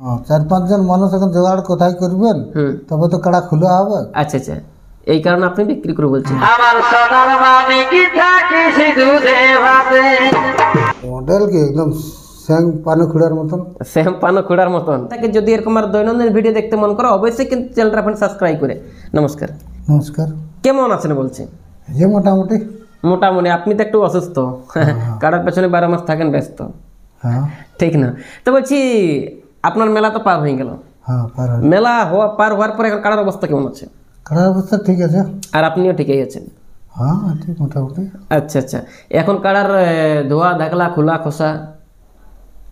4-5 জন মানুষ এখন জোগাড় কোথায় করবেন, তবে তো কাড়া খোলা হবে। আচ্ছা আচ্ছা, এই কারণে আপনি বিক্রি করে বলছেন। মডেল কি একদম স্যাং পানখুড়ার মতন, সেম পানো খোড়ার মতন। তাকে যদি এরকম আর দৈনন্দিন ভিডিও দেখতে মন করো, অবশ্যই কিন্তু চ্যানেলটা আপনি সাবস্ক্রাইব করে। নমস্কার। নমস্কার। কেমন আছেন বলছি? যে মোটামুটি। মোটামুটি। আপনি তো একটু অসুস্থ, কাটার পেছনে 12 মাস থাকেন ব্যস্ত, হ্যাঁ ঠিক না? তো বলছি আপনার মেলা তো পার হয়ে গেল, হ্যাঁ পার হয়ে মেলা পার হওয়ার পরে এখন কাটার অবস্থা কেমন আছে? কাড়ার অবস্থা ঠিক আছে। আর আপনিও ঠিকই আছেন? হ্যাঁ ঠিক মোটামুটি। আচ্ছা আচ্ছা, এখন কাড়ার ধোয়া ধাকলা খোলা খোসা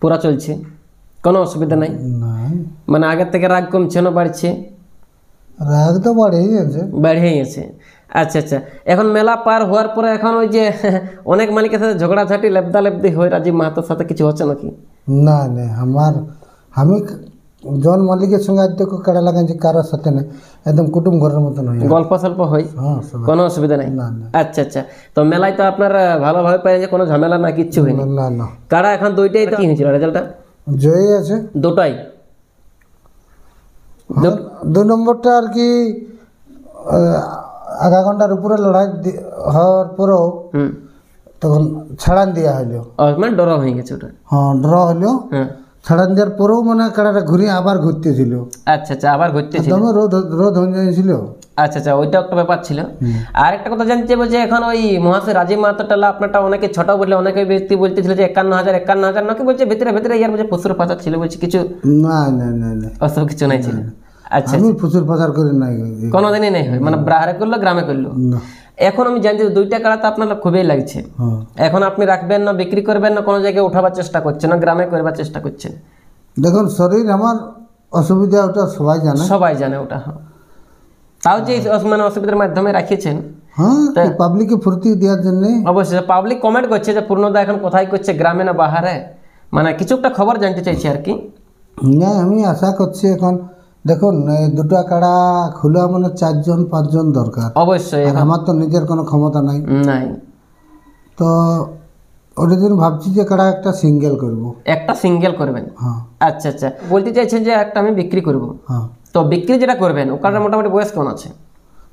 পুরা চলছে, কোনো অসুবিধা নাই? নাই, মানে আগের থেকে রাগ কমছে না বাড়ছে? রাগ তো বাড়েই আছে। বেড়েই আছে। আচ্ছা আচ্ছা, এখন মেলা পার হওয়ার পরে এখন ওই যে অনেক মালিকের সাথে ঝগড়াঝাটি লেবদা লেবদি হয় রাজীব মাহাতোর সাথে, কিছু হচ্ছে নাকি? না না, আমি জন মালিকের সঙ্গে আজ তো কাড়া লাগাইছি, কারোর সাথে নেই, একদম কুটুম ঘরের মতন হয়। গল্প সল্প হয়, হ্যাঁ সবাই। কোনো অসুবিধা নাই? না না আচ্ছা আচ্ছা, তো মেলায় তো আপনার ভালোভাবে পাই যে কোনো ঝামেলা না, কিচ্ছু হয়নি? না না, কাড়া এখন দুইটাই তো কি হয়েছিল রেজাল্টটা? জয়ী আছে দুটাই। 2 নম্বরটা আর কি আধা ঘন্টার উপরে লড়াই হওয়ার পরেও হুম, তখন ছাড়ান দেওয়া হইলো। মানে ডর হয়ে গেছে ওটা? হ্যাঁ ড্র হইলো, হ্যাঁ। ছাড়ান দেওয়ার পরেও মানে কাড়াটা ঘুরে আবার ঘুরতেছিল, আচ্ছা আচ্ছা, আবার ঘুরতেছিল? একদম রোদ হয়ে যাইছিল। আচ্ছা আচ্ছা, ওইটা একটা ব্যাপার ছিল। আর একটা কথা জানতে চাইবো যে এখন ওই মহাশয় রাজীব মাহাতোটা আপনারটা অনেকে ছোট বললে, অনেকে ব্যক্তি বলতেছিল যে 51,000 নাকি বলছে ভিতরে ভিতরে ইয়ার বলছে প্রচুর পাচার ছিল, বলছে কিছু? না না না না, ওসব কিছু নাই ছিল? আচ্ছা, আমি প্রচুর পাচার করে নাই, কোনোদিনই নাই হয়, মানে ব্রাহারে করলো গ্রামে করলো। না। এখন আমি জানছি দুইটা কাড়া তো আপনার খুবই লাগছে, হ্যাঁ এখন আপনি রাখবেন না, বিক্রি করবেন না, কোনো জায়গায় উঠাবার চেষ্টা করছেন না, গ্রামে করবার চেষ্টা করছেন? দেখুন শরীর আমার অসুবিধা, ওটা সবাই জানে। সবাই জানে ওটা, হ্যাঁ। তাও যে মানে অসুবিধার মাধ্যমে রাখিয়েছেন, হ্যাঁ পাবলিককে ফুর্তি দেওয়ার জন্য। অবশ্যই পাবলিক কমেন্ট করছে যে পূর্ণদা এখন কোথায় করছে, গ্রামে না বাহারে, মানে কিছু একটা খবর জানতে চাইছি আর কি। না আমি আশা করছি এখন দেখুন এই দুটো কাড়া খোলা মানে 4-5 জন দরকার। অবশ্যই, আর আমার তো নিজের কোনো ক্ষমতা নাই, নাই। তো ওটার জন্য ভাবছি যে কাড়া একটা সিঙ্গেল করব। একটা সিঙ্গেল করবেন? হ্যাঁ আচ্ছা আচ্ছা, বলতে চাইছেন যে একটা আমি বিক্রি করব। হ্যাঁ। তো বিক্রি যেটা করবেন ওখানে মোটামুটি বয়স কেমন আছে?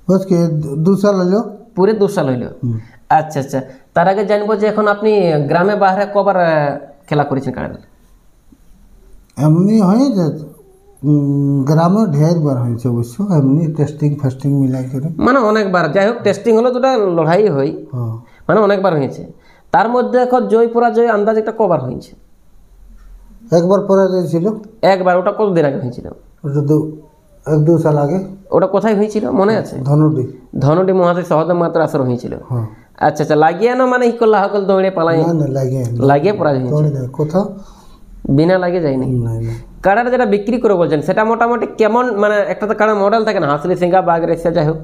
বস কি 2 সাল হলো? পুরে 2 সাল হইল? আচ্ছা আচ্ছা, তার আগে জানবো যে এখন আপনি গ্রামে বাহারে কবার খেলা করেছেন কাড়ার? এমনি হয়েছে গ্রামে ঢের বার হয়েছে অবশ্য, এমনি টেস্টিং মিলাই করে। মানে অনেকবার, যাই হোক টেস্টিং হলো দুটা লড়াই হয়, হ্যাঁ মানে অনেকবার হয়েছে। তার মধ্যে এখন জয় পরাজয় আন্দাজ একটা কবার হয়েছে? একবার পরে ছিল। একবার, ওটা কতদিন আগে হয়েছিল? ওটা 1-2 সাল আগে। ওটা কোথায় হয়েছিল মনে আছে? ধনুডি। ধনুডি মহাশয় সহদেব মাত্র আসর হয়েছিল? হ্যাঁ। আচ্ছা আচ্ছা, লাগিয়ে না মানে হিকল হাকল দৌড়ে পালাই? না না লাগিয়ে পরাজয় হয়েছে? কোথাও বিনা লাগে যায়নি? না না। কাড়াটা যেটা বিক্রি করে বলছেন সেটা মোটামুটি কেমন, মানে একটা তো কাড়ার মডেল থাকে না, হাসলি সিঙ্গা বাঘ রেসা, যাই হোক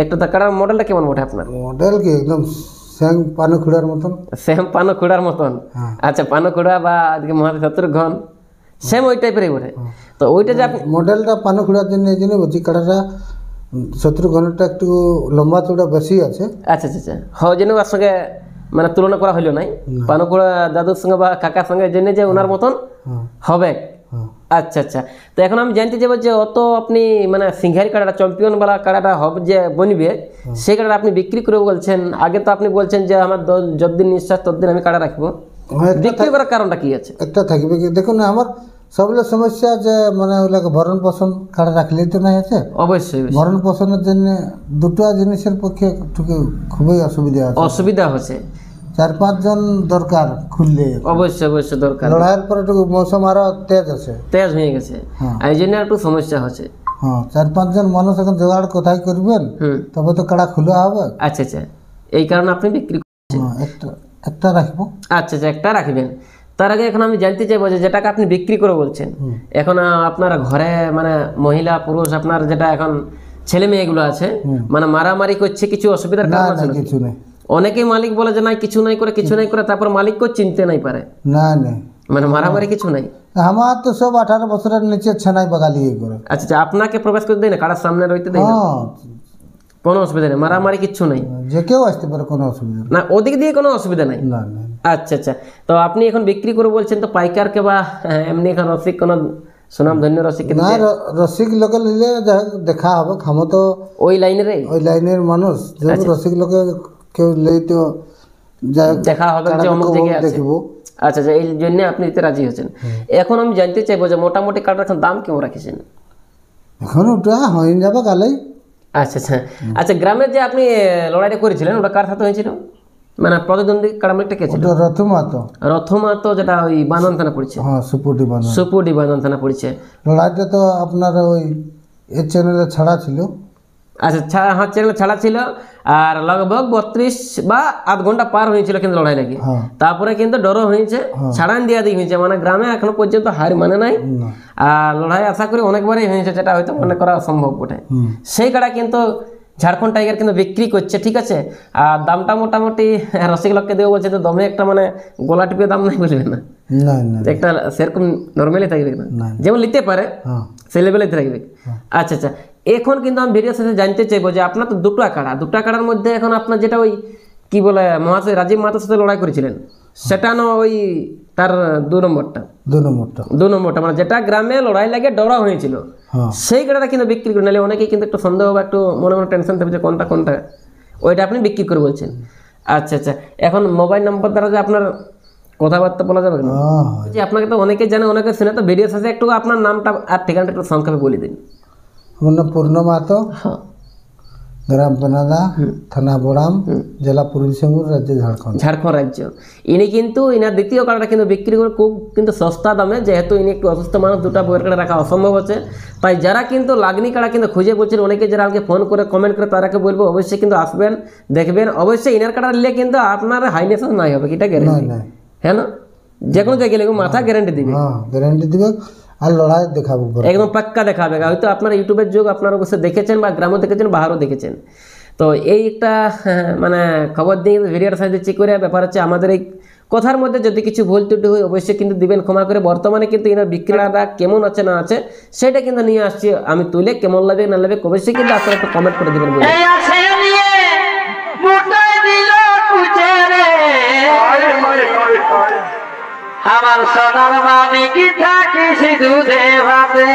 একটা তো কাড়ার মডেলটা কেমন বটে আপনার? মডেল কি একদম স্যাং পানখুড়ার মতন। সেম পানো খুঁড়ার মতন? আচ্ছা, পানো খুঁড়া বা আজকে মহাদেব শত্রুঘ্ন সেম ওই টাইপেরই বটে। তো ওইটা যে আপনি মডেলটা পানখুড়ার জন্য এই জন্য বলছি, কাড়াটা শত্রুঘ্নটা একটু লম্বা চৌড়া বেশি আছে। আচ্ছা আচ্ছা আচ্ছা, হ্যাঁ যেন ওর সঙ্গে মানে তুলনা করা হইলো নাই, পানুকুড়া দাদুর সঙ্গে বা কাকার সঙ্গে জেনে যে ওনার মতন হবে। আচ্ছা আচ্ছা, তো এখন আমি জানতে চাইবো যে অত আপনি মানে সিংহারি কাড়াটা চ্যাম্পিয়ন বালা কাড়াটা হবে যে বনবে, সেই কাড়াটা আপনি বিক্রি করে বলছেন। আগে তো আপনি বলছেন যে আমার যতদিন নিঃশ্বাস ততদিন আমি কাড়া রাখবো, বিক্রি করার কারণটা কি আছে? একটা থাকবে কি দেখুন, আমার সবগুলো সমস্যা যে মানে ওগুলোকে ভরণ পোষণ কাড়া রাখলেই তো নাই আছে। অবশ্যই ভরণ পোষণের জন্য দুটো জিনিসের পক্ষে খুবই অসুবিধা আছে। অসুবিধা হচ্ছে, 4-5 জন দরকার খুললে। অবশ্যই অবশ্যই দরকার। লড়াইয়ের পরে একটু মৌসুম আরো তেজ আছে, তেজ হয়ে গেছে, এই জন্য একটু সমস্যা হচ্ছে। হ্যাঁ 4-5 জন মানুষ এখন জোগাড় কোথায় করবেন, তবে তো কাড়া খোলা হবে। আচ্ছা আচ্ছা, এই কারণে আপনি বিক্রি করছেন? একটা রাখবো। আচ্ছা আচ্ছা, একটা রাখবেন। তার আগে এখন আমি জানতে চাইবো যে যেটাকে আপনি বিক্রি করে বলছেন, এখন আপনার ঘরে মানে মহিলা পুরুষ আপনার যেটা এখন ছেলে মেয়েগুলো আছে মানে মারামারি করছে, কিছু অসুবিধার কারণ আছে? কিছু নেই। অনেকেই মালিক বলে যে নাই কিছু নাই করে তারপর মালিককেও চিনতে নাই পারে। না না, মানে মারামারি কিছু নাই? আমার তো সব 18 বছরের নিচে ছেনাই বাগালি করে। আচ্ছা আচ্ছা, আপনাকে প্রবেশ করতে দেয় না, কারার সামনে রইতে দেয় না? কোনো অসুবিধা নেই, মারামারি কিচ্ছু নাই? যে কেউ আসতে পারে, কোনো অসুবিধা না, ওদিক দিয়ে কোনো অসুবিধা নাই? না না। আচ্ছা আচ্ছা, তো আপনি এখন বিক্রি করে বলছেন, তো পাইকারকে বা এমনি এখন রসিক কোনো সুনাম ধন্য রসিক কিন্তু না রসিক লোকে নিলে দেখা হবে খামো তো ওই লাইনেরই ওই লাইনের মানুষ যেহেতু রসিক লোকে কেউ লেই তো দেখা হবে যে অমুক জায়গায় আছে। দেখিব। আচ্ছা আচ্ছা, এই জন্য আপনি দিতে রাজি হচ্ছেন। এখন আমি জানতে চাইবো যে মোটামুটি কার্ডের এখন দাম কেমন রাখেছেন? এখন ওটা হয়ে যাবে কালেই। আচ্ছা আচ্ছা আচ্ছা, গ্রামের যে আপনি লড়াইটা করেছিলেন ওটা কার সাথে হয়েছিল, মানে প্রতিদ্বন্দ্বী কারামলিকটা কে ছিল? ওটা রথমাতো। রথমাতো, যেটা ওই বান্দন থানা পড়ছে। হ্যাঁ সুপুটি বানানো। সুপুডি বান্দন থানা পড়ছে। লড়াইটা তো আপনার ওই এর চ্যানেলে ছাড়া ছিল। আচ্ছা হ্যাঁ, চ্যানেল ছাড়া ছিল, আর লগভগ 32 বা আধ ঘন্টা পার হয়েছিল কিন্তু লড়াই লাগে। তারপরে কিন্তু ডরও হয়েছে, ছাড়ান দিয়া দিয়ে হয়েছে, মানে গ্রামে এখনো পর্যন্ত হার মানে নাই। আর লড়াই আশা করি অনেকবারই হয়েছে, যেটা হয়তো মনে করা অসম্ভব বটে। সেই কাড়া কিন্তু ঝাড়খণ্ড টাইগার কিন্তু বিক্রি করছে, ঠিক আছে। আর দামটা মোটামুটি রসিক লোককে দেবো বলছে, তো দমে একটা মানে গলা টিপে দাম নাই বলবে না, একটা সেরকম নর্মালি থাকবে না, যেমন নিতে পারে সেই লেভেলে থাকবে। আচ্ছা আচ্ছা, এখন কিন্তু আমি ভিডিওর সাথে জানতে চাইবো যে আপনার তো দুটো আঁকাড়ার মধ্যে এখন আপনার যেটা ওই কি বলে মহাশয় রাজীব মাহাতোর সাথে লড়াই করেছিলেন, সেটা না ওই তার দু নম্বরটা মানে যেটা গ্রামে লড়াই লাগে ডরা হয়েছিল, সেই কাড়াটা কিন্তু বিক্রি করে নিলে অনেকেই কিন্তু একটু সন্দেহ বা একটু মনে মনে টেনশন থাকবে যে কোনটা ওইটা আপনি বিক্রি করে বলছেন। আচ্ছা আচ্ছা, এখন মোবাইল নাম্বার দ্বারা যে আপনার কথাবার্তা বলা যাবে না, যে আপনাকে তো অনেকে জানে অনেকে শুনে, তো ভিডিওর সাথে একটু আপনার নামটা আর ঠিকানাটা একটু সংক্ষেপে বলে দিন। আমার নাম পূর্ণ মাহাতো, গ্রাম পেনাদা, থানা বোড়াম, জেলা পূর্বী সিংহপুর, রাজ্য ঝাড়খণ্ড রাজ্য। ইনি কিন্তু ইনার দ্বিতীয় কাড়াটা কিন্তু বিক্রি করে খুব কিন্তু সস্তা দামে, যেহেতু ইনি একটু অসুস্থ মানুষ, দুটা বইয়ের কাড়া রাখা অসম্ভব আছে। তাই যারা কিন্তু লাগনি কাড়া কিন্তু খুঁজে বলছেন, অনেকে যারা আমাকে ফোন করে কমেন্ট করে তারাকে বলবো অবশ্যই কিন্তু আসবেন, দেখবেন। অবশ্যই ইনার কাড়া নিলে কিন্তু আপনার হাইনেস নাই হবে, এটা গ্যারেন্টি, হ্যাঁ না? যে কোনো জায়গায় লেগে মাথা গ্যারেন্টি দিবে, গ্যারেন্টি দিবে, আর লড়াই দেখাবো একদম পাক্কা দেখাবে। হয়তো আপনার ইউটিউবের যুগ, আপনারা অবশ্যই দেখেছেন বা গ্রামও দেখেছেন, বাহারও দেখেছেন। তো এই একটা মানে খবর দিয়ে ভিডিওর সাথে চেক করে ব্যাপার হচ্ছে, আমাদের এই কথার মধ্যে যদি কিছু ভুল ত্রুটি হয় অবশ্যই কিন্তু দিবেন ক্ষমা করে। বর্তমানে কিন্তু এনার বিক্রেতারা কেমন আছে না আছে সেটা কিন্তু নিয়ে আসছি আমি, তুলে কেমন লাগবে না লাগবে অবশ্যই কিন্তু আপনারা একটু কমেন্ট করে দিবেন। আমার সোনার মানিক থাকিস দুধে ভাবে।